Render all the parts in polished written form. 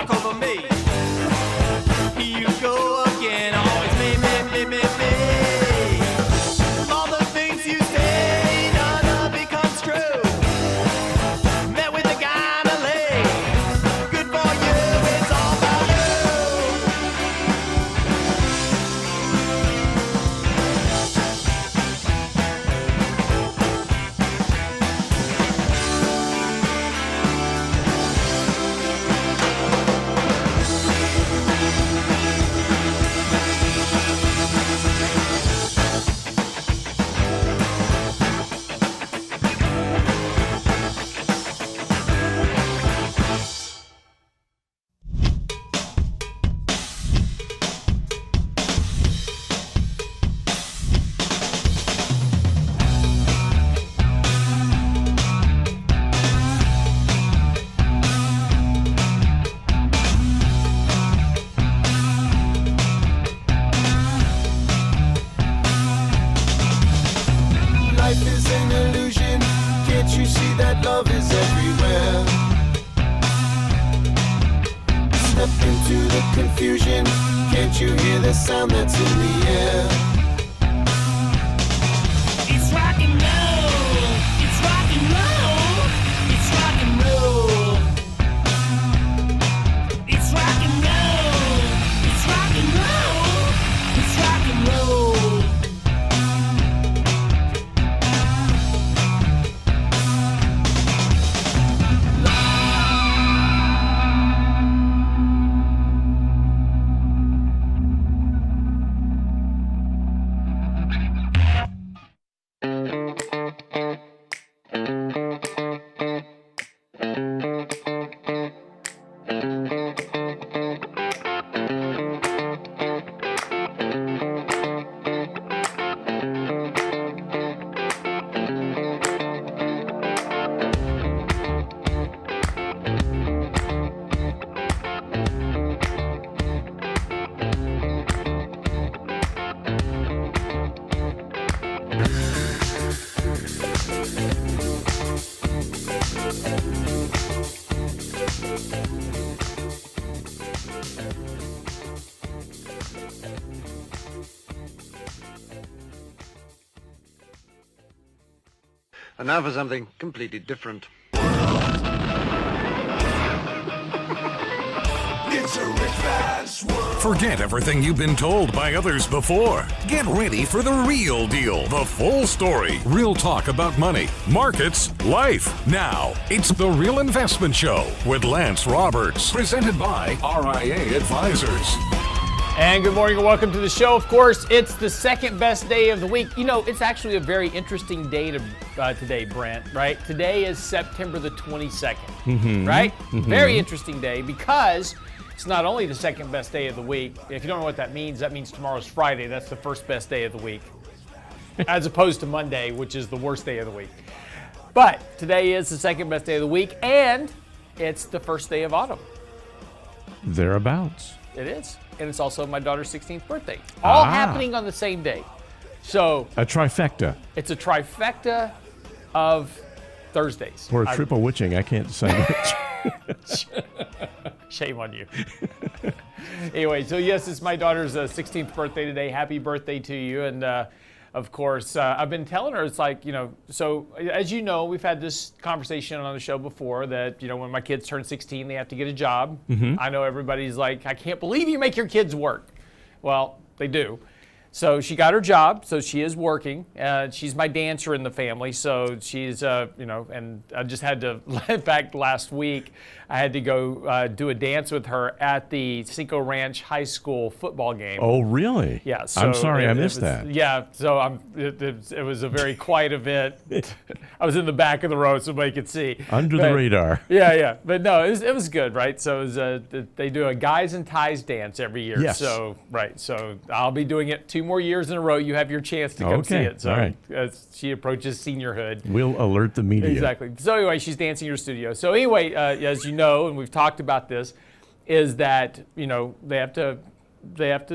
walk over me. Here you go again, always me. All the things you say, none of it comes true. Met with a guy in LA, good for you, it's all about you. Life is an illusion, can't you see that love is everywhere? Step into the confusion, can't you hear the sound that's in the air? It's rock and roll. It's rock and roll. It's rock and roll. It's rock and roll. It's rock and roll. It's rock and roll. And now for something completely different. It's a Rick Fast world. Forget everything you've been told by others before. Get ready for the real deal, the full story, real talk about money, markets, life. Now, it's The Real Investment Show with Lance Roberts, presented by RIA Advisors. And good morning and welcome to the show. Of course, it's the second best day of the week. You know, it's actually a very interesting day today, Brent, right? Today is September the 22nd, right? Very interesting day because it's not only the second best day of the week. If you don't know what that means tomorrow's Friday. That's the first best day of the week, as opposed to Monday, which is the worst day of the week. But today is the second best day of the week, and it's the first day of autumn. Thereabouts. It is. And it's also my daughter's 16th birthday. All happening on the same day. So A trifecta. it's a trifecta of Thursdays. Or a triple witching, I can't decide which. Shame on you. Anyway, so yes, it's my daughter's 16th birthday today. Happy birthday to you. And of course, I've been telling her, it's like, you know, so as you know, we've had this conversation on the show before that, you know, when my kids turn 16, they have to get a job. I know everybody's like, I can't believe you make your kids work. Well, they do. So she got her job, so she is working. She's my dancer in the family, so she's, you know, and I just had to, in fact, last week, I had to go do a dance with her at the Cinco Ranch High School football game. Oh, really? Yeah. So I'm sorry, I missed that. Yeah, so it was a very quiet event. I was in the back of the row so nobody could see. Under the radar. Yeah. But no, it was good, right? So it was, they do a guys and ties dance every year. Yes. So, right. So I'll be doing it 2 more years in a row. You have your chance to come see it. So all right. as she approaches seniorhood. We'll alert the media. Exactly. So anyway, she's dancing in her studio. So anyway, as you know, and we've talked about this, is that, you know, they have to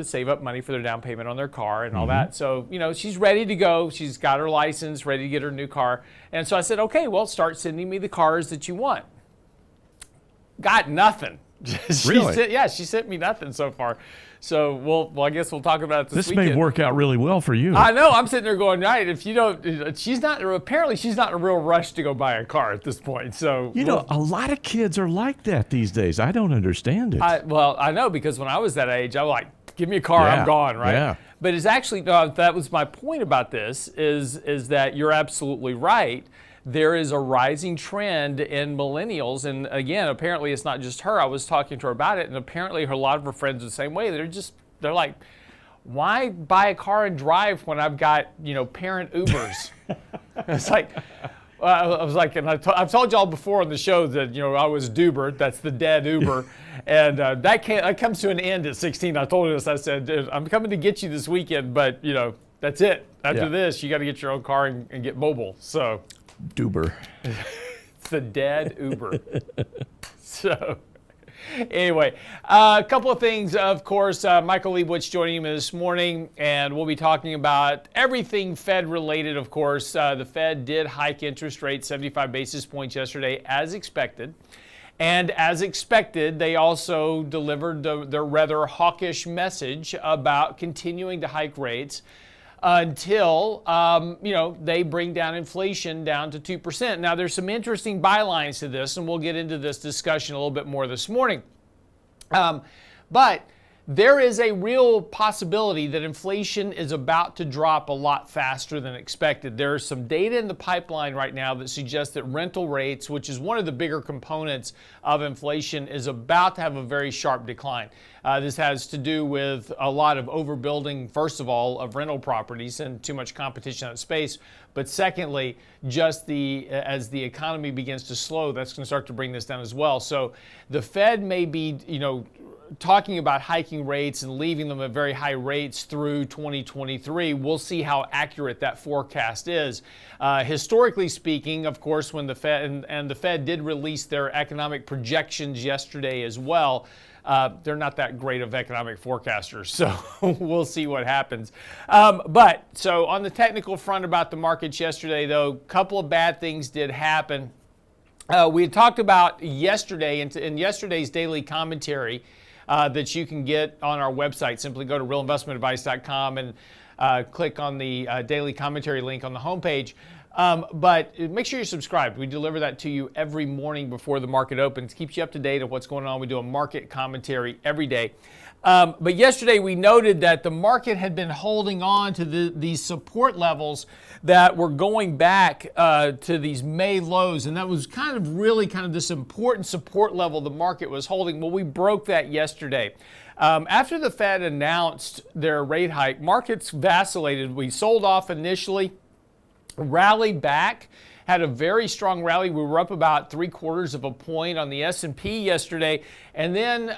save up money for their down payment on their car and all that. So, you know, she's ready to go. She's got her license, ready to get her new car. And so I said, okay, well, start sending me the cars that you want. Got nothing. Really? She sent me nothing so far. So I guess we'll talk about it this This weekend. may work out really well for you. I know. I'm sitting there going, right, if you don't, she's not in a real rush to go buy a car at this point. So, You know, a lot of kids are like that these days. I don't understand it. I know, because when I was that age, I was like, give me a car, Yeah, I'm gone, right? yeah. But it's actually, that was my point about this, is that you're absolutely right. There is a rising trend in millennials. And again, apparently it's not just her. I was talking to her about it, and apparently a lot of her friends are the same way. They're like, why buy a car and drive when I've got, parent Ubers? It's like, I was like, and I've told y'all before on the show that, I was Duber, that's the dead Uber. And that comes to an end at 16. I told her this, I said, I'm coming to get you this weekend, but, that's it. After this, you got to get your own car and get mobile. So. Duber. It's the dead Uber. So, anyway, a couple of things. Of course, Michael Leibowitz joining me this morning, and we'll be talking about everything Fed related. Of course, the Fed did hike interest rates 75 basis points yesterday, as expected. And as expected, they also delivered their rather hawkish message about continuing to hike rates until, they bring down inflation down to 2%. Now, there's some interesting bylines to this, and we'll get into this discussion a little bit more this morning. But there is a real possibility that inflation is about to drop a lot faster than expected. There's some data in the pipeline right now that suggests that rental rates, which is one of the bigger components of inflation, is about to have a very sharp decline. This has to do with a lot of overbuilding, first of all, of rental properties and too much competition on space. But secondly, just as the economy begins to slow, that's going to start to bring this down as well. So the Fed may be, talking about hiking rates and leaving them at very high rates through 2023. We'll see how accurate that forecast is. Historically speaking, of course, when the Fed and the Fed did release their economic projections yesterday as well, they're not that great of economic forecasters, so we'll see what happens. But so on the technical front about the markets yesterday, though, a couple of bad things did happen. We had talked about yesterday in yesterday's daily commentary that you can get on our website. Simply go to realinvestmentadvice.com and click on the daily commentary link on the homepage. But make sure you're subscribed. We deliver that to you every morning before the market opens. Keeps you up to date on what's going on. We do a market commentary every day. But yesterday we noted that the market had been holding on to these support levels that were going back to these May lows. And that was kind of this important support level the market was holding. Well, we broke that yesterday. After the Fed announced their rate hike, markets vacillated. We sold off initially, rallied back, had a very strong rally. We were up about 0.75 of a point on the S&P yesterday. And then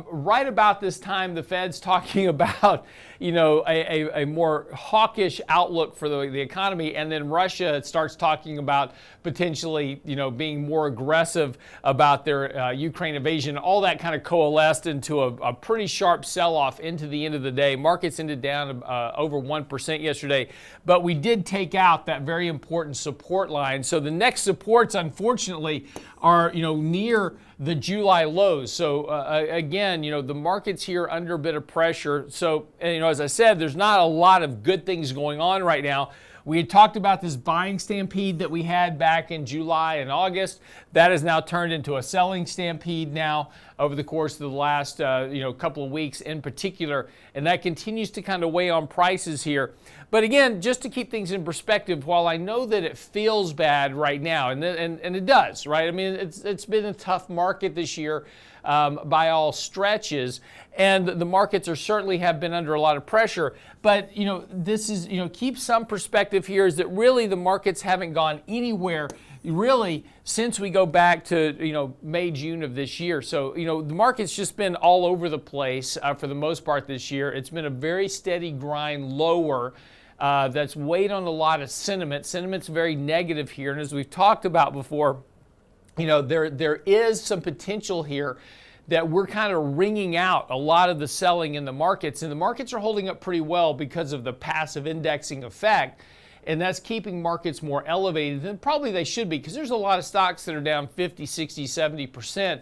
right about this time, the Fed's talking about, a more hawkish outlook for the economy. And then Russia starts talking about potentially, being more aggressive about their Ukraine invasion. All that kind of coalesced into a pretty sharp sell-off into the end of the day. Markets ended down over 1% yesterday. But we did take out that very important support line. So the next supports, unfortunately, are, near the July lows. So again, the market's here under a bit of pressure. So, as I said, there's not a lot of good things going on right now. We had talked about this buying stampede that we had back in July and August. That has now turned into a selling stampede now over the course of the last couple of weeks in particular, and that continues to kind of weigh on prices here. But again, just to keep things in perspective, while I know that it feels bad right now, and it does, right? I mean, it's been a tough market this year by all stretches, and the markets certainly have been under a lot of pressure. But this is keep some perspective here, is that really the markets haven't gone anywhere really since we go back to May, June of this year. So the market's just been all over the place for the most part this year. It's been a very steady grind lower. That's weighed on a lot of sentiment. Sentiment's very negative here, and as we've talked about before, there is some potential here that we're kind of wringing out a lot of the selling in the markets, and the markets are holding up pretty well because of the passive indexing effect, and that's keeping markets more elevated than probably they should be, because there's a lot of stocks that are down 50, 60, 70%.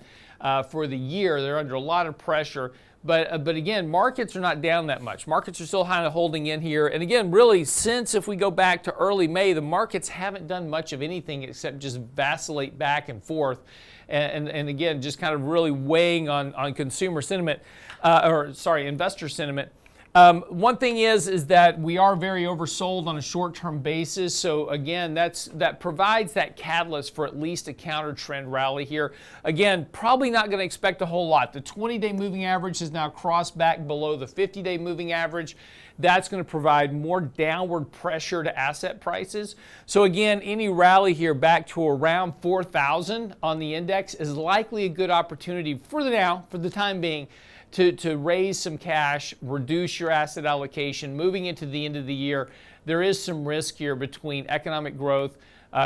for the year. They're under a lot of pressure. But again, markets are not down that much. Markets are still kind of holding in here. And again, really, since if we go back to early May, the markets haven't done much of anything except just vacillate back and forth. And again, just kind of really weighing on consumer sentiment, investor sentiment. One thing is that we are very oversold on a short-term basis. So again, that provides that catalyst for at least a counter trend rally here. Again, probably not going to expect a whole lot. The 20-day moving average has now crossed back below the 50-day moving average. That's going to provide more downward pressure to asset prices. So again, any rally here back to around 4,000 on the index is likely a good opportunity for the time being, to raise some cash, reduce your asset allocation. Moving into the end of the year, there is some risk here between economic growth,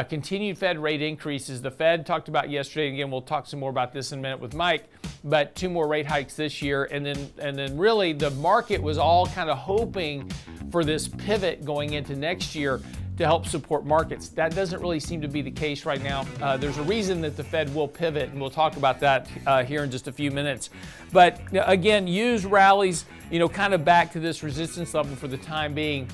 continued Fed rate increases. The Fed talked about yesterday, and again, we'll talk some more about this in a minute with Mike, but 2 more rate hikes this year. And then really the market was all kind of hoping for this pivot going into next year to help support markets. That doesn't really seem to be the case right now. There's a reason that the Fed will pivot, and we'll talk about that here in just a few minutes. But again, use rallies, kind of back to this resistance level for the time being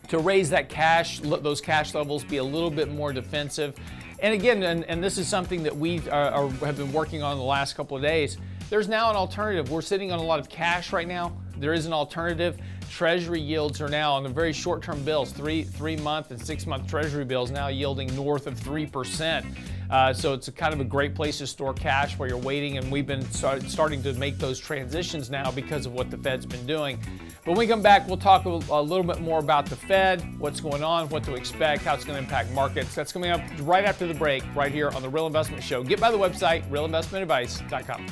to raise that cash, those cash levels, be a little bit more defensive. And again, and this is something that we have been working on the last couple of days. There's now an alternative. We're sitting on a lot of cash right now. There is an alternative. Treasury yields are now on the very short-term bills, 3-month and 6-month Treasury bills now yielding north of 3%. So it's a kind of a great place to store cash while you're waiting, and we've been starting to make those transitions now because of what the Fed's been doing. But when we come back, we'll talk a little bit more about the Fed, what's going on, what to expect, how it's going to impact markets. That's coming up right after the break, right here on The Real Investment Show. Get by the website, realinvestmentadvice.com.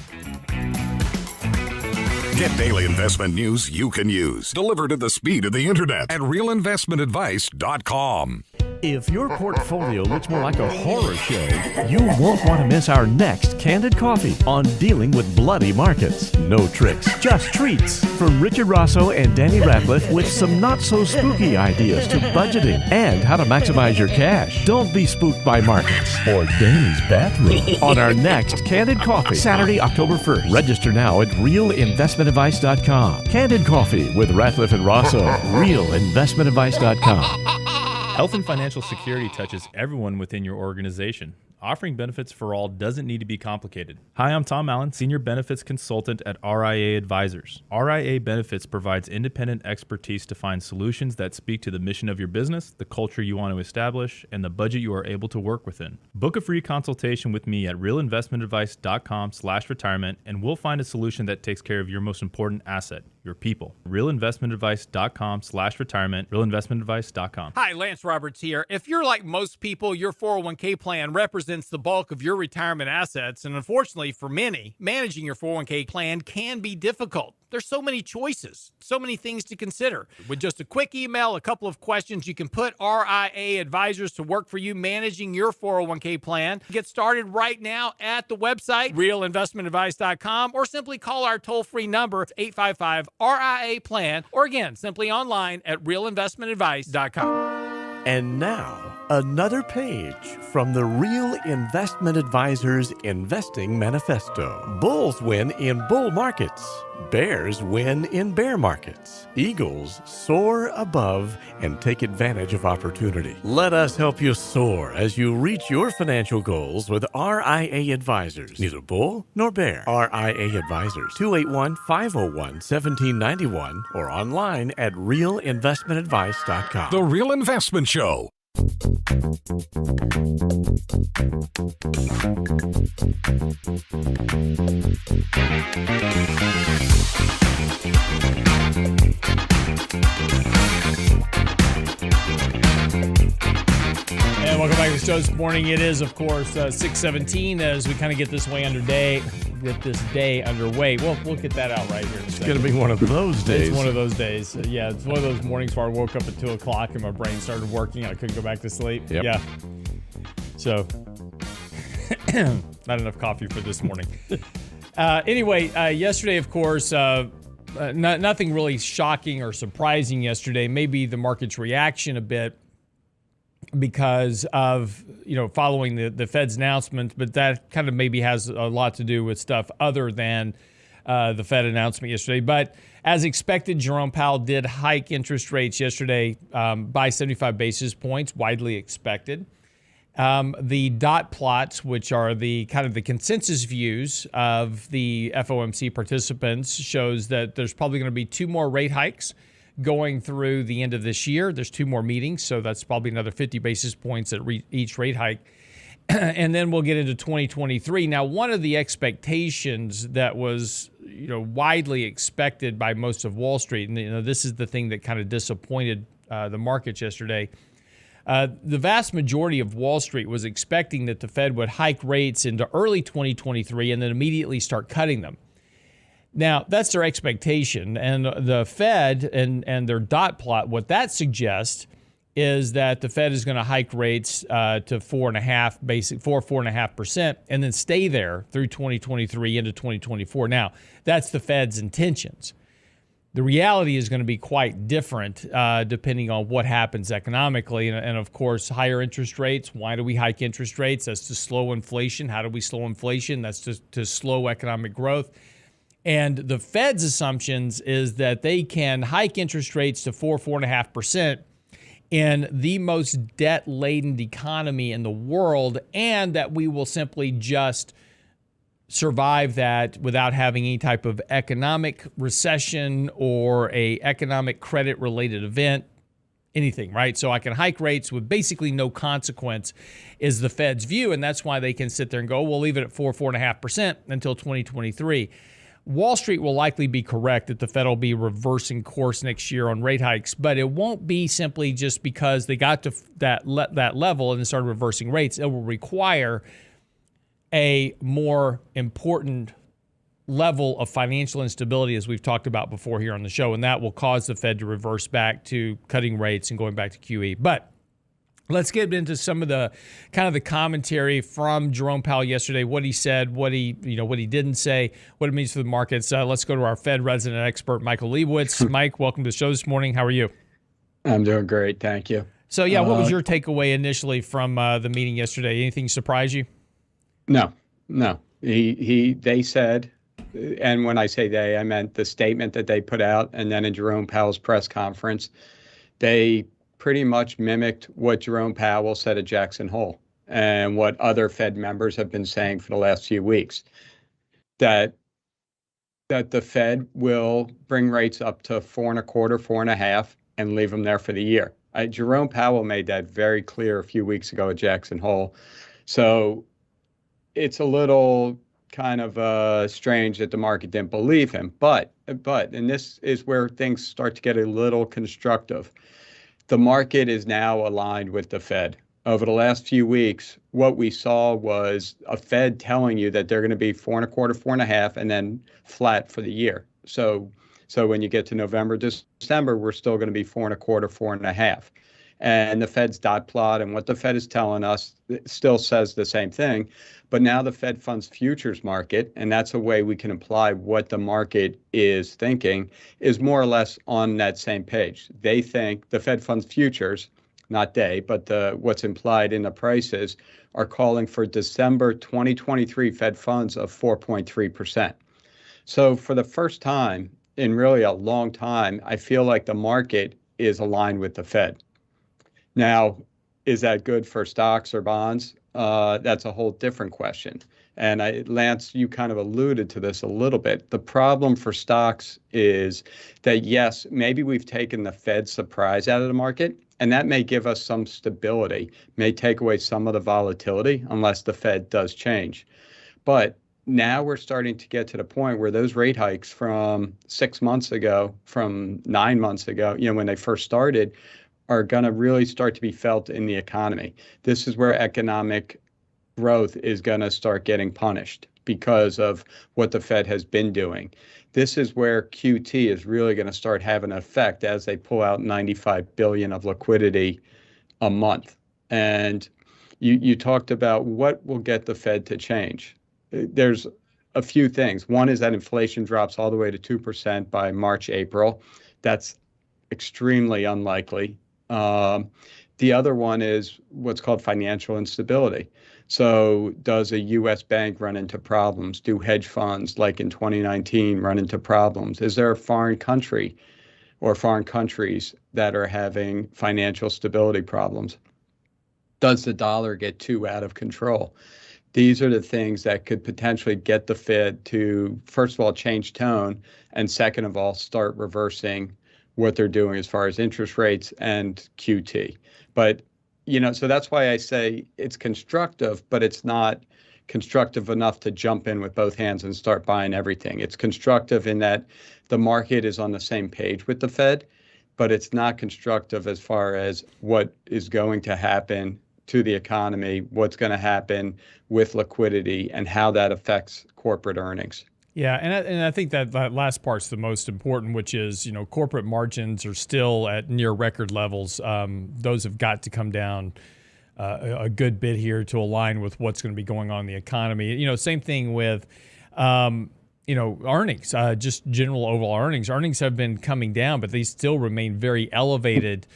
Get daily investment news you can use, delivered at the speed of the internet at realinvestmentadvice.com. If your portfolio looks more like a horror show, you won't want to miss our next Candid Coffee on dealing with bloody markets. No tricks, just treats. From Richard Rosso and Danny Ratliff with some not-so-spooky ideas to budgeting and how to maximize your cash. Don't be spooked by markets or Danny's bathroom on our next Candid Coffee, Saturday, October 1st. Register now at realinvestmentadvice.com. Candid Coffee with Ratliff and Rosso, realinvestmentadvice.com. Health and financial security touches everyone within your organization. Offering benefits for all doesn't need to be complicated. Hi, I'm Tom Allen, Senior Benefits Consultant at RIA Advisors. RIA Benefits provides independent expertise to find solutions that speak to the mission of your business, the culture you want to establish, and the budget you are able to work within. Book a free consultation with me at realinvestmentadvice.com/retirement, and we'll find a solution that takes care of your most important asset, your people. realinvestmentadvice.com/retirement, realinvestmentadvice.com. Hi, Lance Roberts here. If you're like most people, your 401k plan represents the bulk of your retirement assets, and unfortunately for many, managing your 401k plan can be difficult. There's so many choices, so many things to consider. With just a quick email, a couple of questions, you can put RIA Advisors to work for you managing your 401k plan. Get started right now at the website, realinvestmentadvice.com, or simply call our toll-free number, 855-RIA-PLAN, or again, simply online at realinvestmentadvice.com. And now, another page from the Real Investment Advisors Investing Manifesto. Bulls win in bull markets. Bears win in bear markets. Eagles soar above and take advantage of opportunity. Let us help you soar as you reach your financial goals with RIA Advisors. Neither bull nor bear. RIA Advisors, 281-501-1791 or online at realinvestmentadvice.com. The Real Investment Show. And welcome back to the show this morning. It is, of course, 6:17 as we kind of get this day underway. We'll get that out right here in a second. It's going to be one of those days. It's one of those days. Yeah, it's one of those mornings where I woke up at 2 o'clock and my brain started working. I couldn't go back to sleep. Yep. Yeah. So, not enough coffee for this morning. Anyway, yesterday, of course, nothing really shocking or surprising yesterday. Maybe the market's reaction a bit. because of, following the Fed's announcement, but that kind of maybe has a lot to do with stuff other than the Fed announcement yesterday. But as expected, Jerome Powell did hike interest rates yesterday by 75 basis points, widely expected. The dot plots, which are the kind of the consensus views of the FOMC participants, shows that there's probably going to be 2 more rate hikes going through the end of this year. There's 2 more meetings, so that's probably another 50 basis points at each rate hike. And then we'll get into 2023. Now, one of the expectations that was, widely expected by most of Wall Street, and this is the thing that kind of disappointed the markets yesterday. The vast majority of Wall Street was expecting that the Fed would hike rates into early 2023 and then immediately start cutting them. Now, that's their expectation. And the Fed and their dot plot, what that suggests is that the Fed is going to hike rates to 4.5%, and then stay there through 2023 into 2024. Now, that's the Fed's intentions. The reality is going to be quite different depending on what happens economically. And of course, higher interest rates. Why do we hike interest rates? That's to slow inflation. How do we slow inflation? That's to slow economic growth. And the Fed's assumptions is that they can hike interest rates to 4.5% in the most debt-laden economy in the world, and that we will simply just survive that without having any type of economic recession or a economic credit-related event, anything, right? So I can hike rates with basically no consequence is the Fed's view, and that's why they can sit there and go, we'll leave it at 4.5% until 2023. Wall Street will likely be correct that the Fed will be reversing course next year on rate hikes, but it won't be simply just because they got to that level and then started reversing rates. It will require a more important level of financial instability, as we've talked about before here on the show, and that will cause the Fed to reverse back to cutting rates and going back to QE. But let's get into some of the kind of the commentary from Jerome Powell yesterday, what he said, what he didn't say, what it means for the markets. Let's go to our Fed resident expert, Michael Leibowitz. Mike, welcome to the show this morning. How are you? I'm doing great. Thank you. So, what was your takeaway initially from the meeting yesterday? Anything surprise you? No. They said, and when I say they, I meant the statement that they put out, and then in Jerome Powell's press conference, they pretty much mimicked what Jerome Powell said at Jackson Hole and what other Fed members have been saying for the last few weeks, that the Fed will bring rates up to 4.25%, 4.5%, and leave them there for the year. Jerome Powell made that very clear a few weeks ago at Jackson Hole. So it's a little kind of strange that the market didn't believe him. But, and this is where things start to get a little constructive. The market is now aligned with the Fed. Over the last few weeks, what we saw was a Fed telling you that they're going to be 4.25%, 4.5%, and then flat for the year. So when you get to November, December, we're still going to be 4.25%, 4.5%. And the Fed's dot plot and what the Fed is telling us still says the same thing. But now the Fed funds futures market, and that's a way we can apply what the market is thinking, is more or less on that same page. They think the Fed funds futures, not they, but what's implied in the prices, are calling for December 2023 Fed funds of 4.3%. So for the first time in really a long time, I feel like the market is aligned with the Fed. Now, is that good for stocks or bonds? That's a whole different question. And Lance, you kind of alluded to this a little bit. The problem for stocks is that, yes, maybe we've taken the Fed surprise out of the market, and that may give us some stability, may take away some of the volatility unless the Fed does change. But now we're starting to get to the point where those rate hikes from 6 months ago, from 9 months ago, when they first started, are going to really start to be felt in the economy. This is where economic growth is going to start getting punished because of what the Fed has been doing. This is where QT is really going to start having an effect as they pull out $95 billion of liquidity a month. And you talked about what will get the Fed to change. There's a few things. One is that inflation drops all the way to 2% by March, April. That's extremely unlikely. The other one is what's called financial instability. So does a U.S. bank run into problems? Do hedge funds, like in 2019, run into problems? Is there a foreign country or foreign countries that are having financial stability problems? Does the dollar get too out of control? These are the things that could potentially get the Fed to, first of all, change tone, and second of all, start reversing what they're doing as far as interest rates and QT. But, so that's why I say it's constructive, but it's not constructive enough to jump in with both hands and start buying everything. It's constructive in that the market is on the same page with the Fed, but it's not constructive as far as what is going to happen to the economy, what's going to happen with liquidity, and how that affects corporate earnings. Yeah, and I think that last part's the most important, which is, corporate margins are still at near record levels. Those have got to come down a good bit here to align with what's going to be going on in the economy. Same thing with, earnings, just general overall earnings. Earnings have been coming down, but they still remain very elevated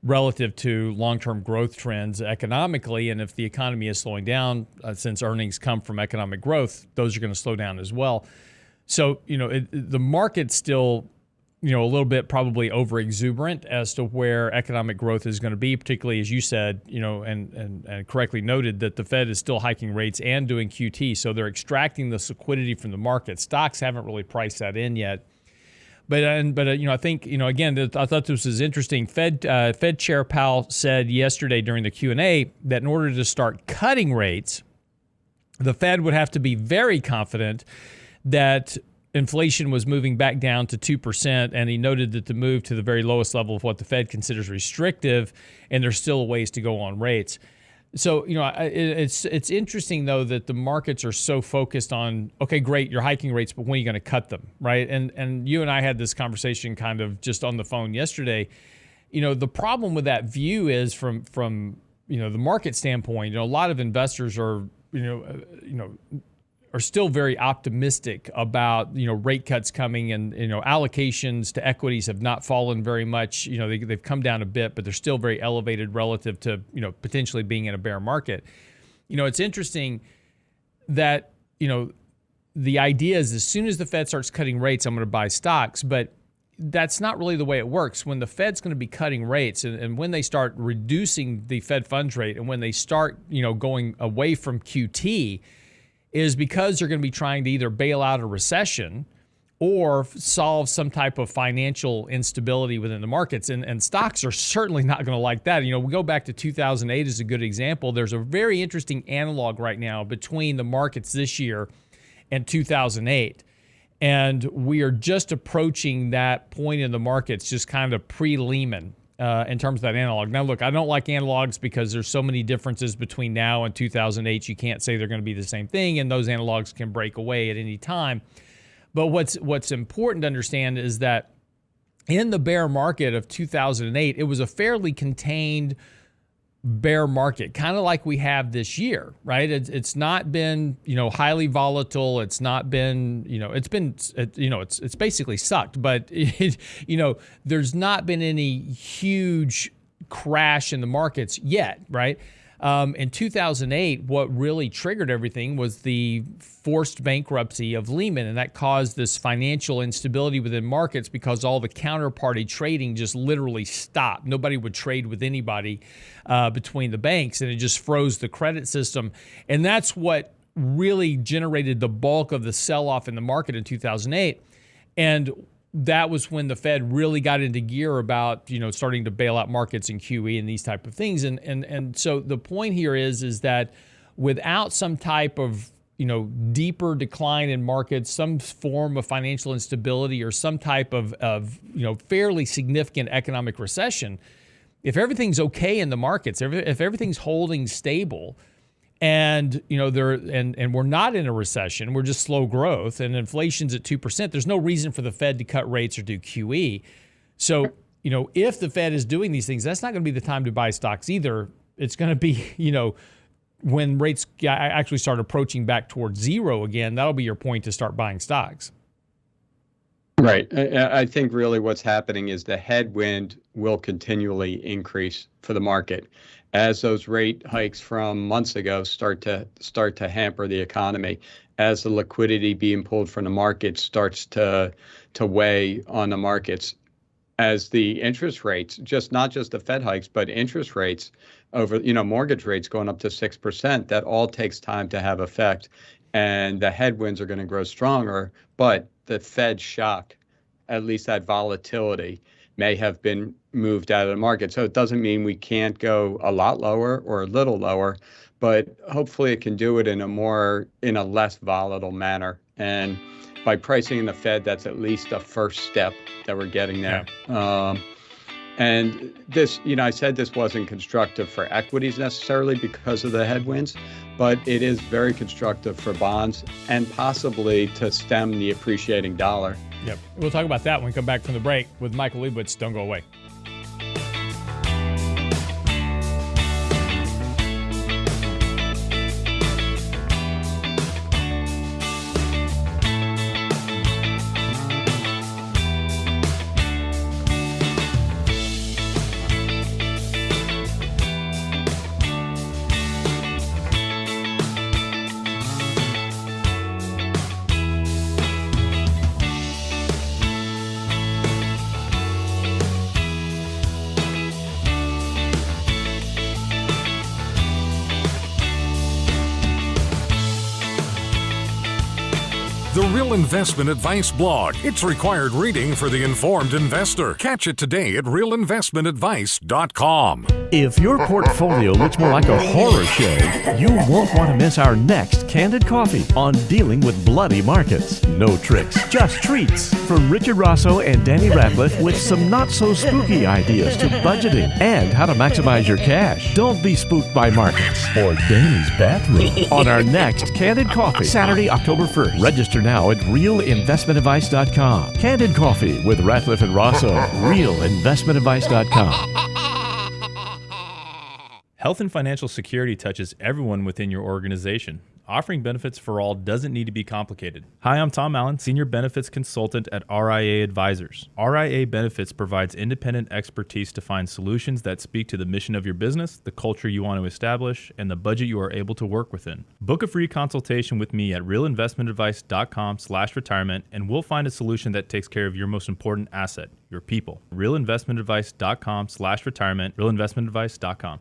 relative to long-term growth trends economically. And if the economy is slowing down, since earnings come from economic growth, those are going to slow down as well. So, the market's still, a little bit probably over exuberant as to where economic growth is going to be, particularly as you said, and correctly noted that the Fed is still hiking rates and doing QT. So they're extracting this liquidity from the market. Stocks haven't really priced that in yet. But I think, again, I thought this was interesting. Fed Chair Powell said yesterday during the Q&A that in order to start cutting rates, the Fed would have to be very confident that inflation was moving back down to 2%, and he noted that the move to the very lowest level of what the Fed considers restrictive, and there's still a ways to go on rates. So, it's interesting, though, that the markets are so focused on, okay, great, you're hiking rates, but when are you going to cut them, right? And you and I had this conversation kind of just on the phone yesterday. The problem with that view is from the market standpoint, a lot of investors are, are still very optimistic about, rate cuts coming, and, allocations to equities have not fallen very much. They've come down a bit, but they're still very elevated relative to, potentially being in a bear market. It's interesting that, the idea is as soon as the Fed starts cutting rates, I'm going to buy stocks, but that's not really the way it works. When the Fed's going to be cutting rates, and when they start reducing the Fed funds rate, and when they start, going away from QT, is because they're going to be trying to either bail out a recession or solve some type of financial instability within the markets. And stocks are certainly not going to like that. We go back to 2008 as a good example. There's a very interesting analog right now between the markets this year and 2008. And we are just approaching that point in the markets, just kind of pre-Lehman. In terms of that analog. Now, look, I don't like analogs because there's so many differences between now and 2008. You can't say they're going to be the same thing, and those analogs can break away at any time. But what's important to understand is that in the bear market of 2008, it was a fairly contained bear market, kind of like we have this year, right? It's not been, highly volatile. It's not been, it's basically sucked, but there's not been any huge crash in the markets yet, right? In 2008, what really triggered everything was the forced bankruptcy of Lehman, and that caused this financial instability within markets because all the counterparty trading just literally stopped. Nobody would trade with anybody between the banks, and it just froze the credit system. And that's what really generated the bulk of the sell-off in the market in 2008. And that was when the Fed really got into gear about, starting to bail out markets and QE and these type of things. And so the point here is that without some type of, deeper decline in markets, some form of financial instability or some type of fairly significant economic recession, if everything's okay in the markets, if everything's holding stable, and we're not in a recession, we're just slow growth, and inflation's at 2%, there's no reason for the Fed to cut rates or do QE. So, if the Fed is doing these things, that's not going to be the time to buy stocks either. It's going to be, when rates actually start approaching back towards zero again, that'll be your point to start buying stocks. Right. I think really what's happening is the headwind will continually increase for the market as those rate hikes from months ago start to hamper the economy, as the liquidity being pulled from the market starts to weigh on the markets, as the interest rates, not just the Fed hikes, but interest rates over, mortgage rates going up to 6%, that all takes time to have effect. And the headwinds are going to grow stronger, but the Fed shock, at least that volatility, may have been moved out of the market. So it doesn't mean we can't go a lot lower or a little lower, but hopefully it can do it in a less volatile manner. And by pricing in the Fed, that's at least a first step that we're getting there. Yeah. And this, I said this wasn't constructive for equities necessarily because of the headwinds, but it is very constructive for bonds and possibly to stem the appreciating dollar. Yep. We'll talk about that when we come back from the break with Michael Leibowitz. Don't go away. The Real Investment Advice blog. It's required reading for the informed investor. Catch it today at realinvestmentadvice.com. If your portfolio looks more like a horror show, you won't want to miss our next Candid Coffee on dealing with bloody markets. No tricks, just treats. From Richard Rosso and Danny Ratliff with some not-so-spooky ideas to budgeting and how to maximize your cash. Don't be spooked by markets or Danny's bathroom on our next Candid Coffee, Saturday, October 1st. Register now at realinvestmentadvice.com. Candid Coffee with Ratliff and Rosso. realinvestmentadvice.com. Health and financial security touches everyone within your organization. Offering benefits for all doesn't need to be complicated. Hi, I'm Tom Allen, Senior Benefits Consultant at RIA Advisors. RIA Benefits provides independent expertise to find solutions that speak to the mission of your business, the culture you want to establish, and the budget you are able to work within. Book a free consultation with me at realinvestmentadvice.com/retirement, and we'll find a solution that takes care of your most important asset, your people. realinvestmentadvice.com/retirement, realinvestmentadvice.com.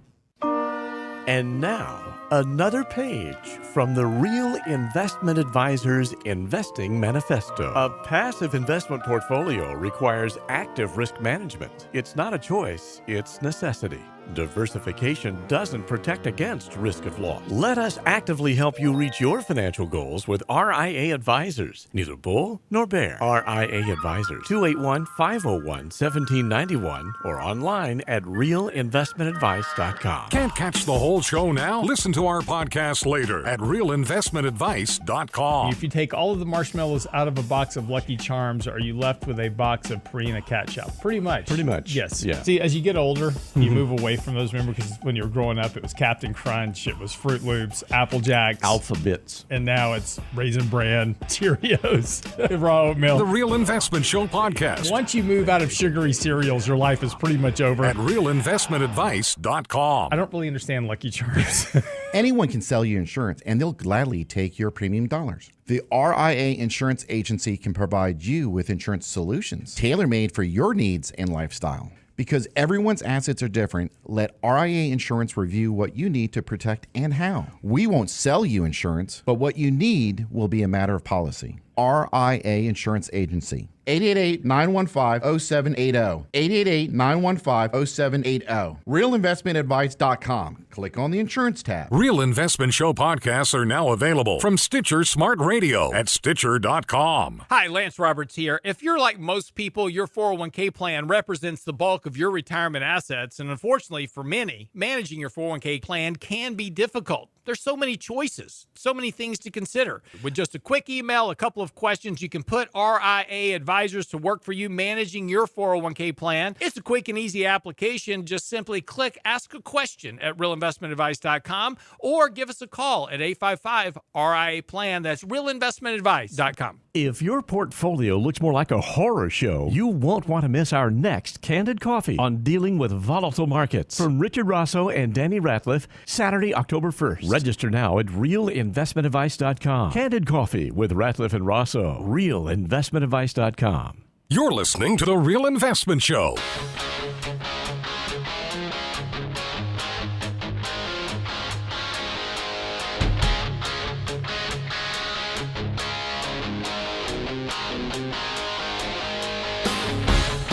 And now, another page from the Real Investment Advisors Investing Manifesto. A passive investment portfolio requires active risk management. It's not a choice, it's necessity. Diversification doesn't protect against risk of loss. Let us actively help you reach your financial goals with RIA Advisors. Neither bull nor bear. RIA Advisors, 281-501-1791 or online at realinvestmentadvice.com. Can't catch the whole show now? Listen to our podcast later at realinvestmentadvice.com. If you take all of the marshmallows out of a box of Lucky Charms, are you left with a box of Purina Cat Chow? Pretty much. Pretty much. Yes. Yeah. See, as you get older, you move away from those. Remember, because when you were growing up, it was Captain Crunch, it was Fruit Loops, Apple Jacks, Alphabets, and now it's Raisin Bran, Cheerios, raw oatmeal. The Real Investment Show podcast. Once you move out of sugary cereals, your life is pretty much over. At realinvestmentadvice.com. I don't really understand Lucky Charms. Anyone can sell you insurance, and they'll gladly take your premium dollars. The RIA Insurance Agency can provide you with insurance solutions tailor-made for your needs and lifestyle. Because everyone's assets are different, let RIA Insurance review what you need to protect and how. We won't sell you insurance, but what you need will be a matter of policy. RIA Insurance Agency. 888-915-0780. 888-915-0780. RealInvestmentAdvice.com. Click on the insurance tab. Real Investment Show podcasts are now available from Stitcher Smart Radio at Stitcher.com. Hi, Lance Roberts here. If you're like most people, your 401k plan represents the bulk of your retirement assets, and unfortunately for many, managing your 401k plan can be difficult. There's so many choices, so many things to consider. With just a quick email, a couple of questions, you can put RIA Advisors to work for you managing your 401k plan. It's a quick and easy application. Just simply click Ask a Question at realinvestmentadvice.com or give us a call at 855-RIA-PLAN. That's realinvestmentadvice.com. If your portfolio looks more like a horror show, you won't want to miss our next Candid Coffee on dealing with volatile markets. From Richard Rosso and Danny Ratliff, Saturday, October 1st. Register now at realinvestmentadvice.com. Candid Coffee with Ratliff and Rosso. Realinvestmentadvice.com. You're listening to The Real Investment Show.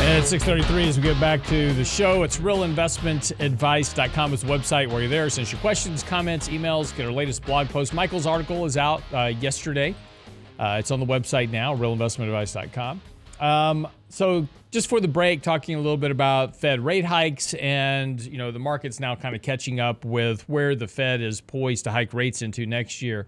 And at 6:33, as we get back to the show, it's realinvestmentadvice.com is the website where you're there. Send your questions, comments, emails, get our latest blog post. Michael's article is out yesterday. It's on the website now, realinvestmentadvice.com. So just for the break, talking a little bit about Fed rate hikes, and the market's now kind of catching up with where the Fed is poised to hike rates into next year.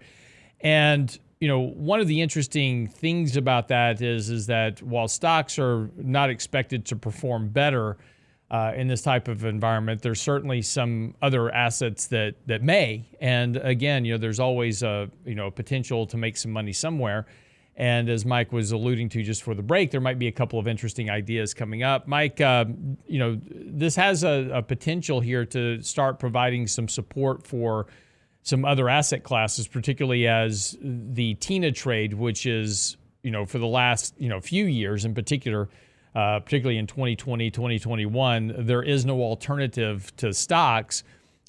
And one of the interesting things about that is that while stocks are not expected to perform better in this type of environment, there's certainly some other assets that may. And again, there's always a potential to make some money somewhere. And as Mike was alluding to just for the break, there might be a couple of interesting ideas coming up. Mike, this has a potential here to start providing some support for some other asset classes, particularly as the TINA trade, which is, for the last, few years in particular, particularly in 2020, 2021, there is no alternative to stocks,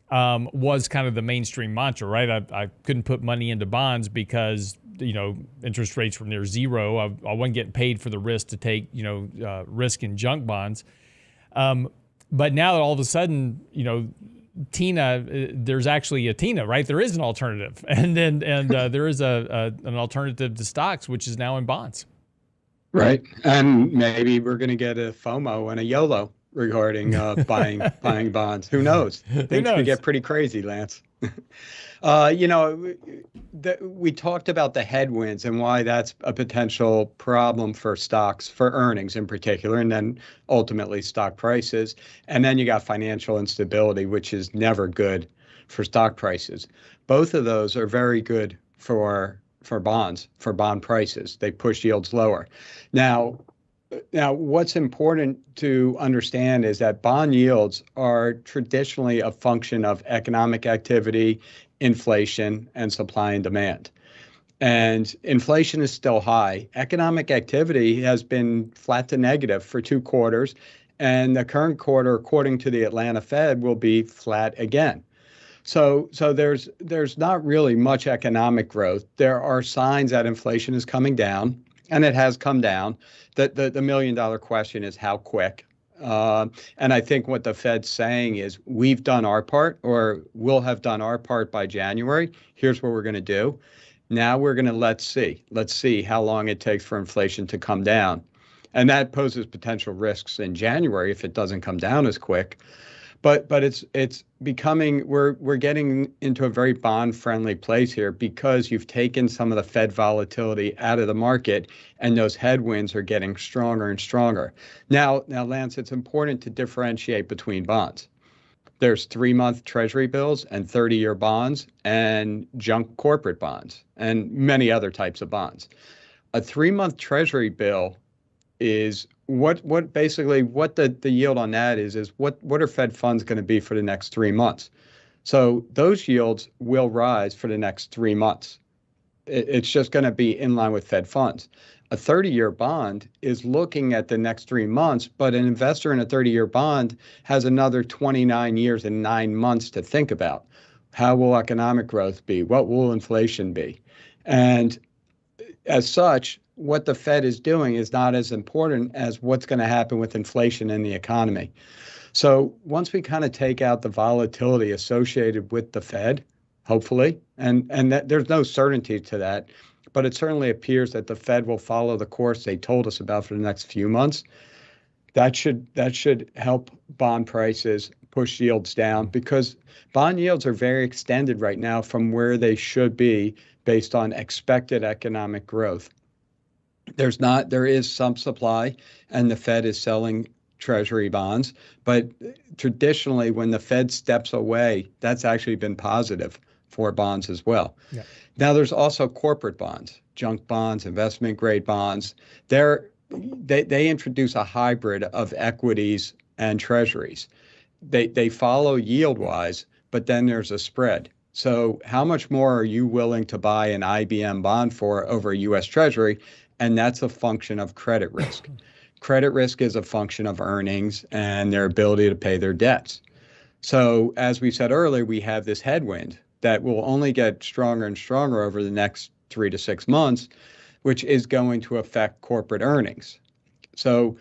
was kind of the mainstream mantra, right? I couldn't put money into bonds because, interest rates were near zero. I wasn't getting paid for the risk to take, risk in junk bonds. But now that all of a sudden, TINA, there's actually a TINA, right? There is an alternative, and there is an alternative to stocks, which is now in bonds. Right, and maybe we're going to get a FOMO and a YOLO regarding buying bonds. Who knows? Things could get pretty crazy, Lance. We talked about the headwinds and why that's a potential problem for stocks, for earnings in particular, and then ultimately stock prices. And then you got financial instability, which is never good for stock prices. Both of those are very good for bonds, for bond prices. They push yields lower. Now, what's important to understand is that bond yields are traditionally a function of economic activity, inflation, and supply and demand. And inflation is still high. Economic activity has been flat to negative for 2 quarters, and the current quarter, according to the Atlanta Fed, will be flat again. So there's not really much economic growth. There are signs that inflation is coming down, and it has come down. The million-dollar question is how quick. And I think what the Fed's saying is we've done our part, or we'll have done our part by January. Here's what we're going to do. Now we're going to let's see how long it takes for inflation to come down. And that poses potential risks in January if it doesn't come down as quick. But it's becoming, we're getting into a very bond-friendly place here because you've taken some of the Fed volatility out of the market, and those headwinds are getting stronger and stronger. Now, Lance, it's important to differentiate between bonds. There's 3-month Treasury bills and 30-year bonds and junk corporate bonds and many other types of bonds. A 3-month Treasury bill is what the yield on that is what are Fed funds going to be for the next 3 months. So those yields will rise for the next 3 months. It's just going to be in line with Fed funds. A 30-year bond is looking at the next 3 months, but an investor in a 30-year bond has another 29 years and 9 months to think about. How will economic growth be? What will inflation be? And as such, what the Fed is doing is not as important as what's going to happen with inflation in the economy. So once we kind of take out the volatility associated with the Fed, hopefully, and that there's no certainty to that, but it certainly appears that the Fed will follow the course they told us about for the next few months. That should help bond prices push yields down, because bond yields are very extended right now from where they should be based on expected economic growth. There is some supply, and the Fed is selling Treasury bonds, but traditionally when the Fed steps away, that's actually been positive for bonds as well. Yeah. Now, there's also corporate bonds, junk bonds, investment grade bonds. They introduce a hybrid of equities and treasuries. They follow yield wise, but then there's a spread. So how much more are you willing to buy an IBM bond for over a US Treasury? And that's a function of credit risk. Credit risk is a function of earnings and their ability to pay their debts. So as we said earlier, we have this headwind that will only get stronger and stronger over the next 3 to 6 months, which is going to affect corporate earnings. So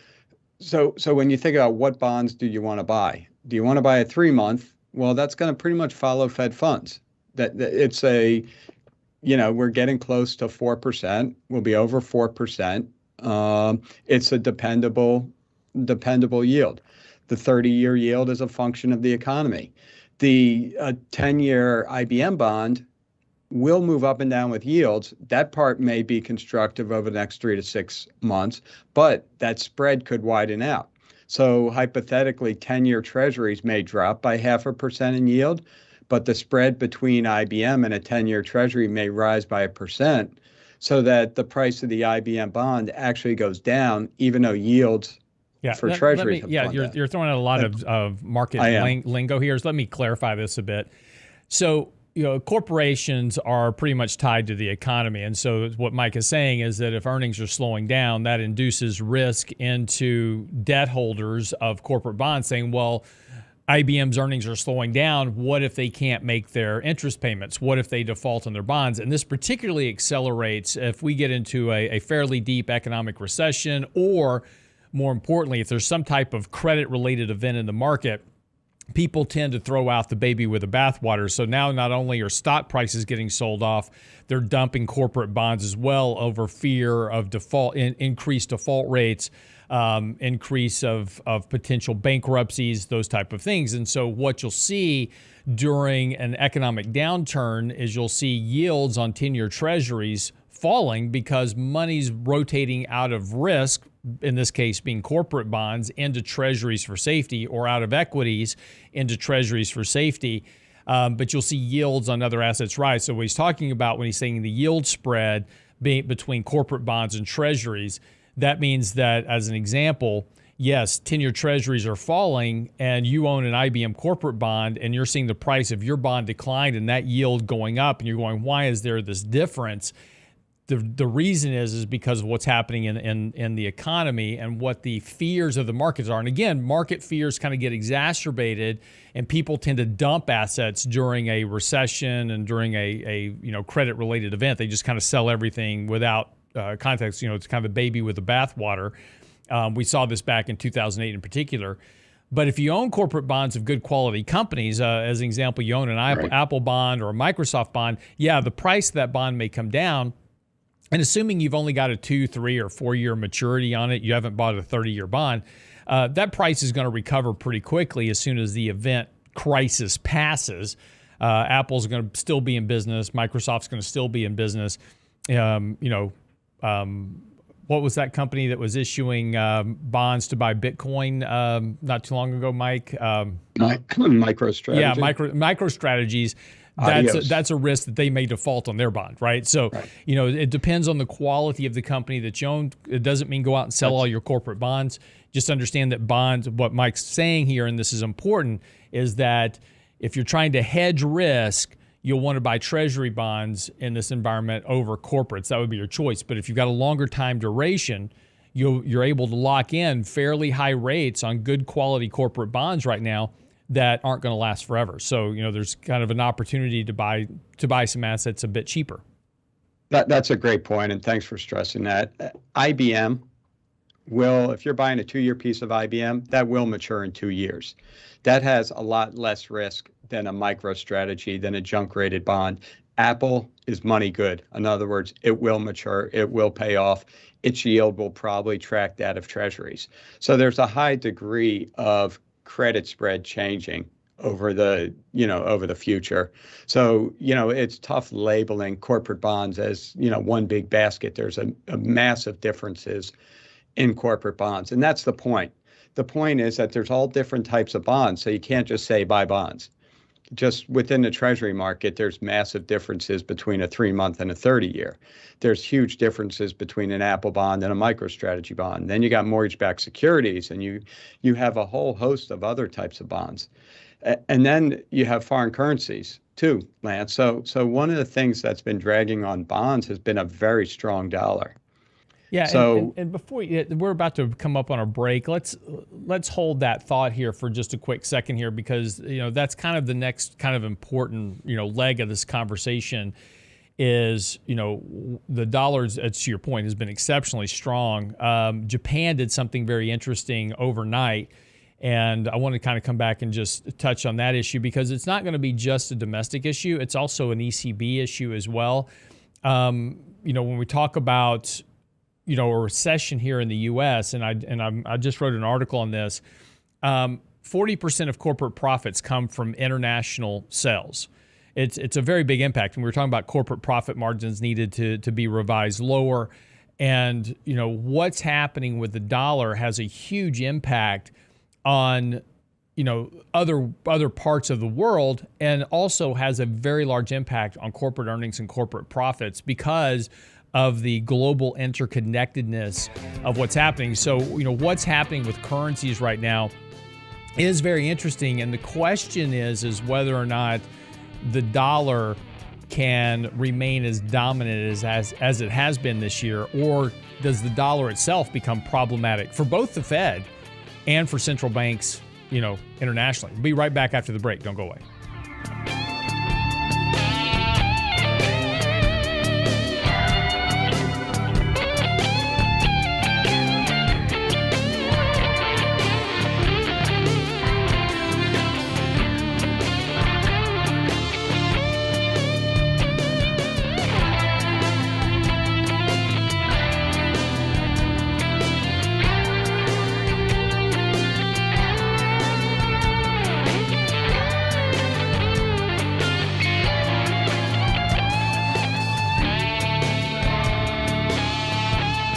when you think about what bonds do you want to buy? Do you want to buy a 3-month? Well, that's going to pretty much follow Fed funds. That it's we're getting close to 4%. We'll be over 4%. It's a dependable yield. The 30-year yield is a function of the economy. The 10-year IBM bond will move up and down with yields. That part may be constructive over the next 3 to 6 months, but that spread could widen out. So hypothetically, 10-year treasuries may drop by 0.5% in yield, but the spread between IBM and a 10-year treasury may rise by 1%, so that the price of the IBM bond actually goes down, even though yields for treasuries have gone down. You're throwing out a lot of market lingo here. So let me clarify this a bit. So, corporations are pretty much tied to the economy. And so what Mike is saying is that if earnings are slowing down, that induces risk into debt holders of corporate bonds saying, well, IBM's earnings are slowing down. What if they can't make their interest payments? What if they default on their bonds? And this particularly accelerates if we get into a fairly deep economic recession, or more importantly, if there's some type of credit-related event in the market. People tend to throw out the baby with the bathwater. So now not only are stock prices getting sold off, they're dumping corporate bonds as well over fear of default, increased default rates, increase of potential bankruptcies, those type of things. And so what you'll see during an economic downturn is you'll see yields on 10-year treasuries falling because money's rotating out of risk, in this case being corporate bonds, into treasuries for safety, or out of equities into treasuries for safety. But you'll see yields on other assets rise. So what he's talking about when he's saying the yield spread between corporate bonds and treasuries, that means that, as an example, yes, 10-year treasuries are falling and you own an IBM corporate bond and you're seeing the price of your bond decline and that yield going up, and you're going, why is there this difference? The reason is because of what's happening in the economy and what the fears of the markets are. And again, market fears kind of get exacerbated, and people tend to dump assets during a recession and during a credit-related event. They just kind of sell everything without context. It's kind of the baby with the bathwater. We saw this back in 2008 in particular. But if you own corporate bonds of good quality companies, as an example, you own an Apple bond or a Microsoft bond, the price of that bond may come down. And assuming you've only got a 2, 3, or 4-year maturity on it, you haven't bought a 30-year bond, that price is going to recover pretty quickly as soon as the event crisis passes. Apple's going to still be in business. Microsoft's going to still be in business. What was that company that was issuing bonds to buy Bitcoin not too long ago, Mike? MicroStrategy. Yeah, MicroStrategies. That's a risk that they may default on their bond, right? So, it depends on the quality of the company that you own. It doesn't mean go out and sell all your corporate bonds. Just understand that bonds, what Mike's saying here, and this is important, is that if you're trying to hedge risk, you'll want to buy treasury bonds in this environment over corporates. That would be your choice. But if you've got a longer time duration, you're able to lock in fairly high rates on good quality corporate bonds right now that aren't going to last forever. So, there's kind of an opportunity to buy some assets a bit cheaper. That's a great point, and thanks for stressing that. IBM will, if you're buying a 2-year piece of IBM, that will mature in 2 years. That has a lot less risk than a MicroStrategy, than a junk-rated bond. Apple is money good. In other words, it will mature, it will pay off. Its yield will probably track that of treasuries. So there's a high degree of credit spread changing over the future. So, it's tough labeling corporate bonds as, one big basket. There's a massive differences in corporate bonds. And that's the point. The point is that there's all different types of bonds. So you can't just say buy bonds. just within the Treasury market, there's massive differences between a 3-month and a 30-year. There's huge differences between an Apple bond and a MicroStrategy bond. Then you got mortgage-backed securities, and you have a whole host of other types of bonds. And then you have foreign currencies too, Lance. So one of the things that's been dragging on bonds has been a very strong dollar. Yeah, so, and before we're about to come up on a break, let's hold that thought here for just a quick second here, because that's kind of the next kind of important leg of this conversation is the dollar, to your point, has been exceptionally strong. Japan did something very interesting overnight, and I want to kind of come back and just touch on that issue, because it's not going to be just a domestic issue; it's also an ECB issue as well. When we talk about a recession here in the U.S., and I just wrote an article on this. 40% of corporate profits come from international sales. It's a very big impact. And we were talking about corporate profit margins needed to be revised lower, and what's happening with the dollar has a huge impact on other parts of the world, and also has a very large impact on corporate earnings and corporate profits because of the global interconnectedness of what's happening. So, what's happening with currencies right now is very interesting. And the question is whether or not the dollar can remain as dominant as it has been this year, or does the dollar itself become problematic for both the Fed and for central banks, internationally. We'll be right back after the break. Don't go away.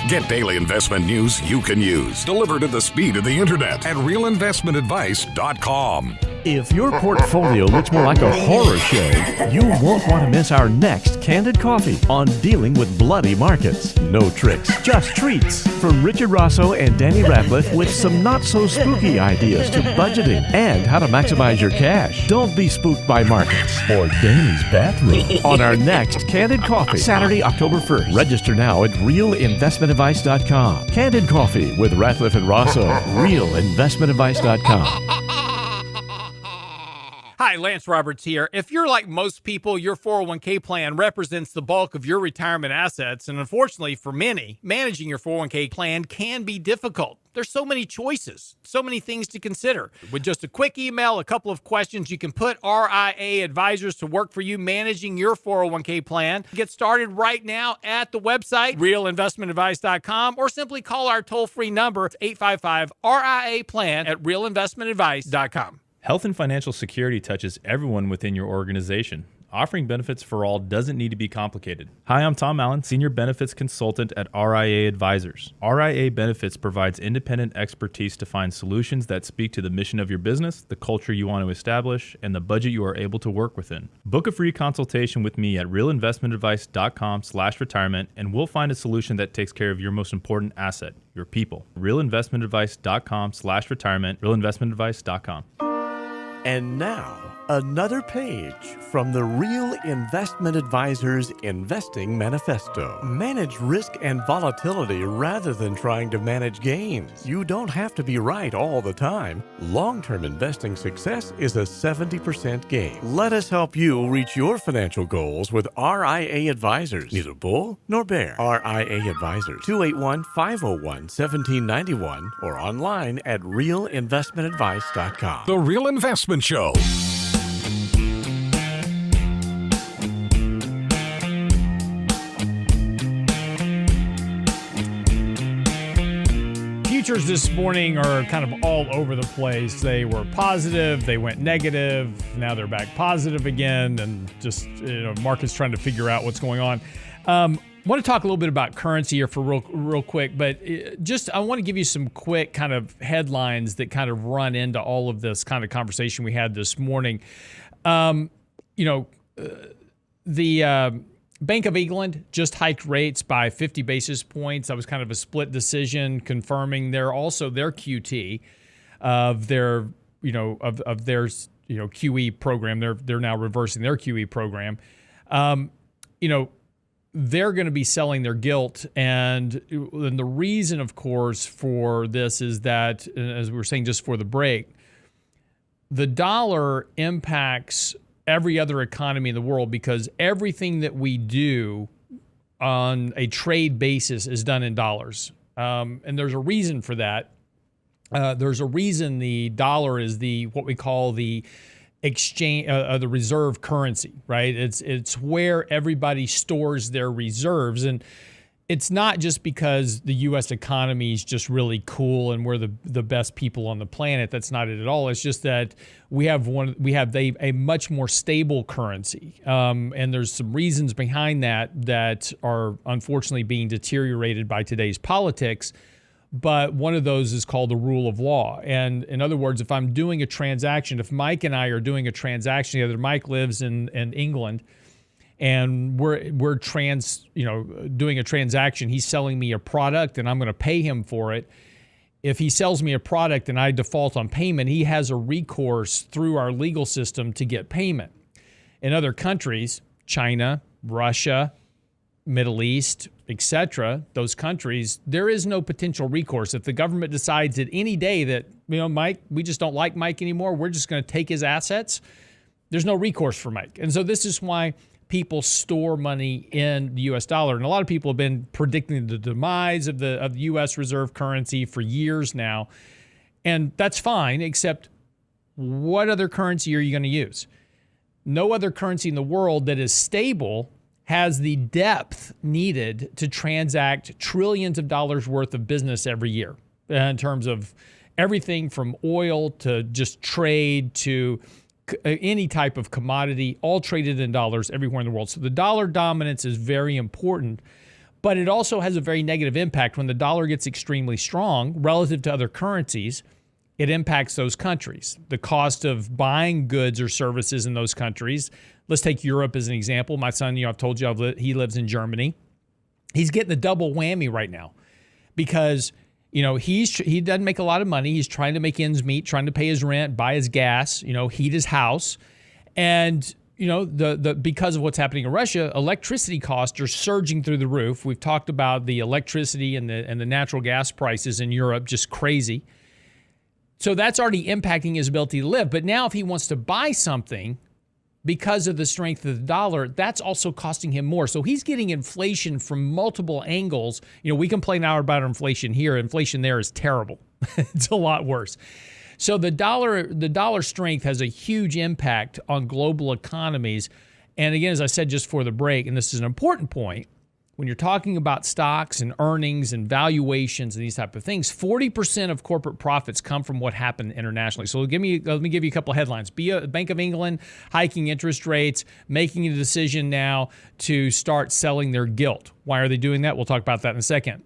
Get daily investment news you can use, delivered at the speed of the internet at realinvestmentadvice.com. If your portfolio looks more like a horror show, you won't want to miss our next Candid Coffee on dealing with bloody markets. No tricks, just treats. From Richard Rosso and Danny Ratliff with some not-so-spooky ideas to budgeting and how to maximize your cash. Don't be spooked by markets or Danny's bathroom on our next Candid Coffee, Saturday, October 1st. Register now at realinvestmentadvice.com. Candid Coffee with Ratliff and Rosso, realinvestmentadvice.com. Hi, Lance Roberts here. If you're like most people, your 401k plan represents the bulk of your retirement assets, and unfortunately for many, managing your 401k plan can be difficult. There's so many choices, so many things to consider. With just a quick email, a couple of questions, you can put RIA advisors to work for you managing your 401k plan. Get started right now at the website, realinvestmentadvice.com, or simply call our toll-free number, 855-RIA-PLAN at realinvestmentadvice.com. Health and financial security touches everyone within your organization. Offering benefits for all doesn't need to be complicated. Hi, I'm Tom Allen, Senior Benefits Consultant at RIA Advisors. RIA Benefits provides independent expertise to find solutions that speak to the mission of your business, the culture you want to establish, and the budget you are able to work within. Book a free consultation with me at realinvestmentadvice.com/retirement, and we'll find a solution that takes care of your most important asset, your people. realinvestmentadvice.com/retirement, realinvestmentadvice.com. And now, another page from the Real Investment Advisors Investing Manifesto. Manage risk and volatility rather than trying to manage gains. You don't have to be right all the time. Long-term investing success is a 70% gain. Let us help you reach your financial goals with RIA Advisors. Neither bull nor bear. RIA Advisors, 281-501-1791 or online at realinvestmentadvice.com. The Real Investment Show. Futures this morning are kind of all over the place. They were positive, they went negative, now they're back positive again, and just market's trying to figure out what's going on. I want to talk a little bit about currency here for real quick, but I want to give you some quick kind of headlines that kind of run into all of this kind of conversation we had this morning. The Bank of England just hiked rates by 50 basis points. That was kind of a split decision, confirming their QT of their QE program. They're now reversing their QE program. They're going to be selling their gilt, and the reason, of course, for this is that, as we were saying just for the break, the dollar impacts every other economy in the world because everything that we do on a trade basis is done in dollars. And there's a reason for that. There's a reason the dollar is what we call the exchange, the reserve currency, right? It's where everybody stores their reserves. And it's not just because the U.S. economy is just really cool and we're the best people on the planet. That's not it at all. It's just that we have a much more stable currency, and there's some reasons behind that are unfortunately being deteriorated by today's politics. But one of those is called the rule of law. And in other words, if I'm doing a transaction, if Mike and I are doing a transaction together, Mike lives in England, and we're doing a transaction. He's selling me a product, and I'm going to pay him for it. If he sells me a product and I default on payment, he has a recourse through our legal system to get payment. In other countries, China, Russia, Middle East, etc., those countries, there is no potential recourse. If the government decides at any day that, Mike, we just don't like Mike anymore, we're just going to take his assets, there's no recourse for Mike. And so this is why people store money in the U.S. dollar. And a lot of people have been predicting the demise of the U.S. reserve currency for years now. And that's fine, except what other currency are you going to use? No other currency in the world that is stable has the depth needed to transact trillions of dollars worth of business every year in terms of everything from oil to just trade to any type of commodity, all traded in dollars everywhere in the world. So the dollar dominance is very important, but it also has a very negative impact. When the dollar gets extremely strong relative to other currencies, it impacts those countries. The cost of buying goods or services in those countries. Let's take Europe as an example. My son, I've told you he lives in Germany. He's getting the double whammy right now because he doesn't make a lot of money. He's trying to make ends meet, trying to pay his rent, buy his gas, heat his house. And, because of what's happening in Russia, electricity costs are surging through the roof. We've talked about the electricity and the natural gas prices in Europe, just crazy. So that's already impacting his ability to live. But now if he wants to buy something because of the strength of the dollar, that's also costing him more. So he's getting inflation from multiple angles. We complain now about inflation here. Inflation there is terrible. It's a lot worse. So the dollar strength has a huge impact on global economies. And again, as I said just for the break, and this is an important point, when you're talking about stocks and earnings and valuations and these type of things, 40% of corporate profits come from what happened internationally. So let me give you a couple of headlines. Bank of England hiking interest rates, making a decision now to start selling their gilt. Why are they doing that? We'll talk about that in a second.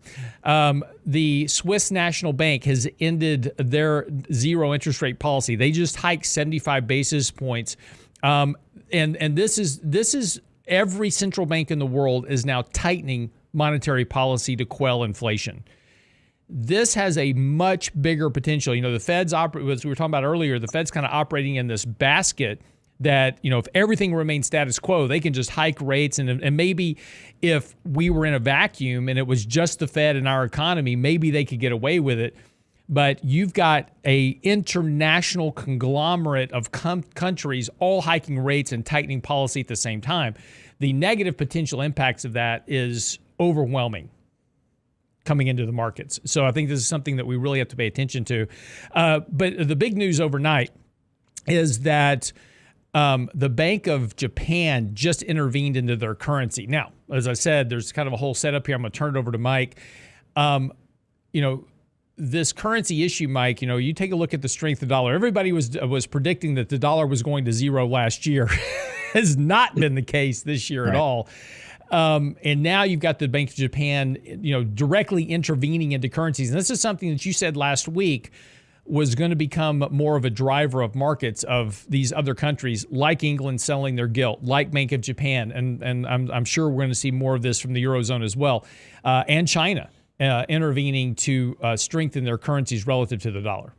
The Swiss National Bank has ended their zero interest rate policy. They just hiked 75 basis points. And this is every central bank in the world is now tightening monetary policy to quell inflation. This has a much bigger potential. The Fed's as we were talking about earlier, the Fed's kind of operating in this basket that, if everything remains status quo, they can just hike rates. And maybe if we were in a vacuum and it was just the Fed and our economy, maybe they could get away with it. But you've got a international conglomerate of countries all hiking rates and tightening policy at the same time. The negative potential impacts of that is overwhelming coming into the markets. So I think this is something that we really have to pay attention to. But the big news overnight is that the Bank of Japan just intervened into their currency. Now, as I said, there's kind of a whole setup here. I'm going to turn it over to Mike. This currency issue, Mike, you take a look at the strength of the dollar. Everybody was predicting that the dollar was going to zero last year. Has not been the case this year at all. And now you've got the Bank of Japan, directly intervening into currencies. And this is something that you said last week was going to become more of a driver of markets of these other countries, like England selling their gilt, like Bank of Japan, and I'm sure we're going to see more of this from the Eurozone as well, and China intervening to strengthen their currencies relative to the dollar.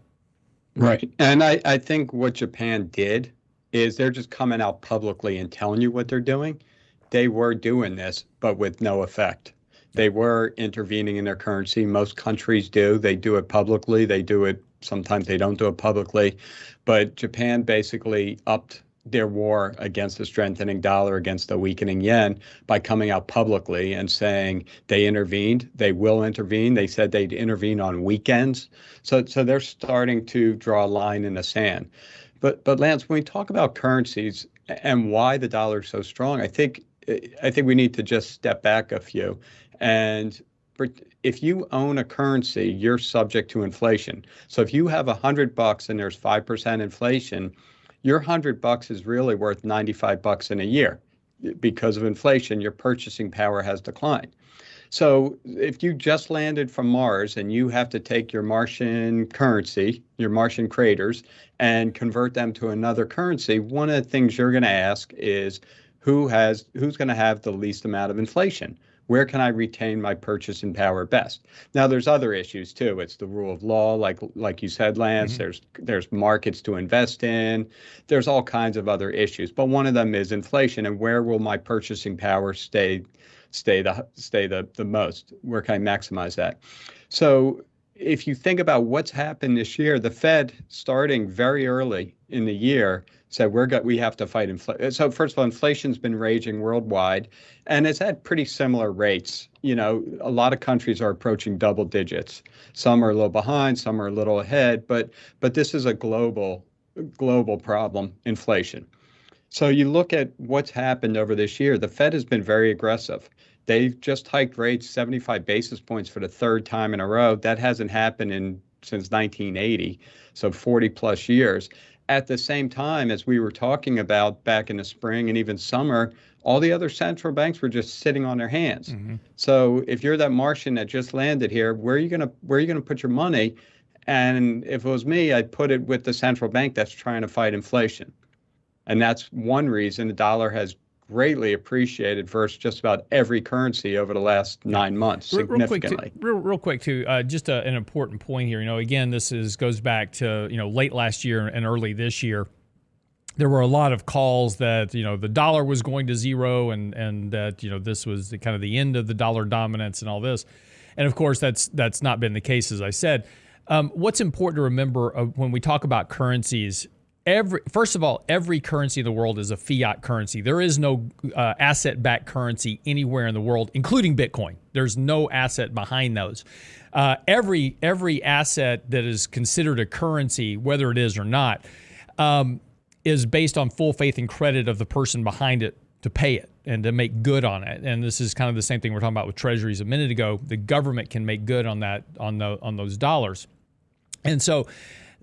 Right. And I think what Japan did is they're just coming out publicly and telling you what they're doing. They were doing this, but with no effect. They were intervening in their currency. Most countries do. They do it publicly. They do it. Sometimes they don't do it publicly. But Japan basically upped their war against the strengthening dollar, against the weakening yen, by coming out publicly and saying they intervened. They will intervene. They said they'd intervene on weekends. So they're starting to draw a line in the sand. But Lance, when we talk about currencies and why the dollar is so strong, I think we need to just step back a few. And if you own a currency, you're subject to inflation. So if you have $100 and there's 5% inflation, your $100 is really worth $95 in a year. Because of inflation, your purchasing power has declined. So if you just landed from Mars and you have to take your Martian currency, your Martian craters, and convert them to another currency, one of the things you're going to ask is who's going to have the least amount of inflation? Where can I retain my purchasing power best? Now, there's other issues too. It's the rule of law, like you said, Lance. Mm-hmm. There's markets to invest in. There's all kinds of other issues, but one of them is inflation, and where will my purchasing power stay the most? Where can I maximize that? So if you think about what's happened this year, the Fed, starting very early in the year, said we have to fight inflation. So first of all, inflation's been raging worldwide, and it's at pretty similar rates. You know, a lot of countries are approaching double digits. Some are a little behind, some are a little ahead, but this is a global problem, inflation. So you look at what's happened over this year. The Fed has been very aggressive. They've just hiked rates 75 basis points for the third time in a row. That hasn't happened since 1980, so 40 plus years. At the same time, as we were talking about back in the spring and even summer, all the other central banks were just sitting on their hands. Mm-hmm. So if you're that Martian that just landed here, where are you gonna put your money? And if it was me, I'd put it with the central bank that's trying to fight inflation. And that's one reason the dollar has greatly appreciated versus just about every currency over the last 9 months, significantly. Real quick, too, just an important point here. You know, again, this goes back to, late last year and early this year. There were a lot of calls that, the dollar was going to zero and that, this was kind of the end of the dollar dominance and all this. And, of course, that's not been the case, as I said. What's important to remember when we talk about currencies, first of all, every currency in the world is a fiat currency. There is no asset-backed currency anywhere in the world, including Bitcoin. There's no asset behind those. Every asset that is considered a currency, whether it is or not, is based on full faith and credit of the person behind it to pay it and to make good on it. And this is kind of the same thing we're talking about with treasuries a minute ago. The government can make good on that, on those dollars. And so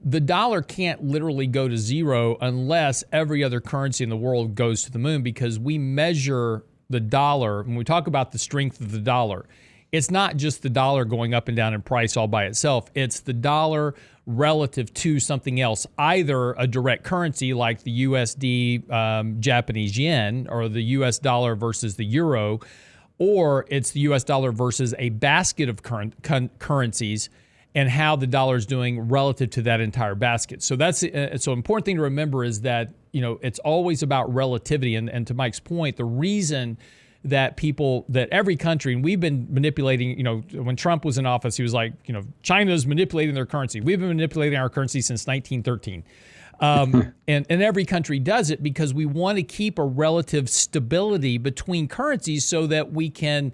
the dollar can't literally go to zero unless every other currency in the world goes to the moon, because we measure the dollar. When we talk about the strength of the dollar, it's not just the dollar going up and down in price all by itself. It's the dollar relative to something else, either a direct currency like the USD Japanese yen, or the US dollar versus the euro, or it's the US dollar versus a basket of currencies, and how the dollar is doing relative to that entire basket. So that's so important thing to remember is that, it's always about relativity. And to Mike's point, the reason that every country, and we've been manipulating, when Trump was in office, he was like, China's manipulating their currency. We've been manipulating our currency since 1913. And every country does it because we want to keep a relative stability between currencies so that we can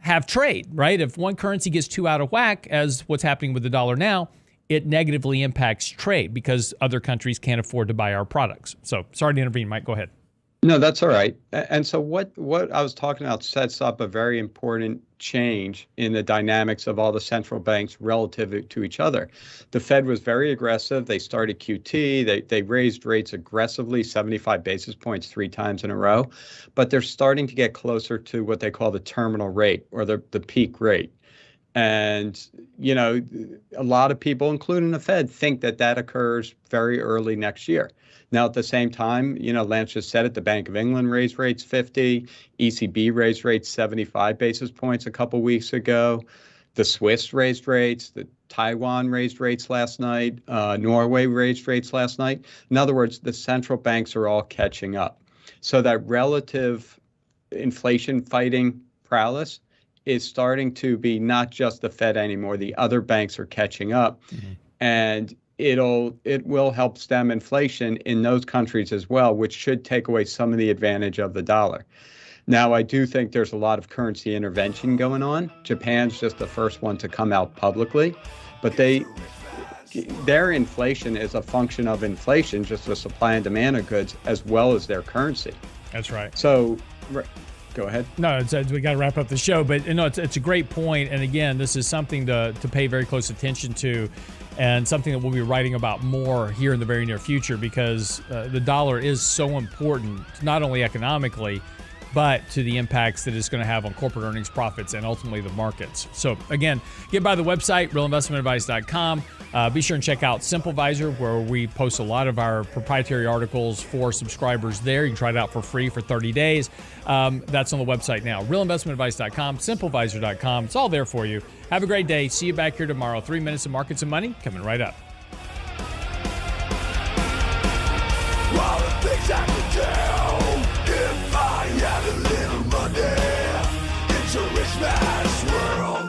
have trade, right? If one currency gets too out of whack, as what's happening with the dollar now, it negatively impacts trade because other countries can't afford to buy our products. So sorry to intervene, Mike, go ahead. No, that's all right. And so what I was talking about sets up a very important change in the dynamics of all the central banks relative to each other. The Fed was very aggressive. They started QT. They raised rates aggressively, 75 basis points 3 times in a row. But they're starting to get closer to what they call the terminal rate, or the peak rate. And, a lot of people, including the Fed, think that that occurs very early next year. Now, at the same time, Lance just said it, the Bank of England raised rates 50, ECB raised rates 75 basis points a couple weeks ago. The Swiss raised rates, the Taiwan raised rates last night, Norway raised rates last night. In other words, the central banks are all catching up. So that relative inflation fighting prowess is starting to be not just the Fed anymore. The other banks are catching up, and it will help stem inflation in those countries as well, which should take away some of the advantage of the dollar. Now, I do think there's a lot of currency intervention going on. Japan's just the first one to come out publicly, but their inflation is a function of inflation, just the supply and demand of goods, as well as their currency. That's right. So, go ahead. No, we got to wrap up the show, but it's a great point. And again, this is something to pay very close attention to, and something that we'll be writing about more here in the very near future, because the dollar is so important, not only economically, but to the impacts that it's going to have on corporate earnings, profits, and ultimately the markets. So again, get by the website, realinvestmentadvice.com. Be sure and check out SimpleVisor, where we post a lot of our proprietary articles for subscribers there. You can try it out for free for 30 days. That's on the website now, realinvestmentadvice.com, simplevisor.com. It's all there for you. Have a great day. See you back here tomorrow. 3 minutes of markets and money coming right up. All the things I could do if I had a little money. It's a rich man's world.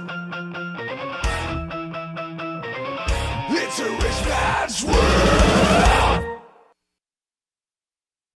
It's a rich man's world.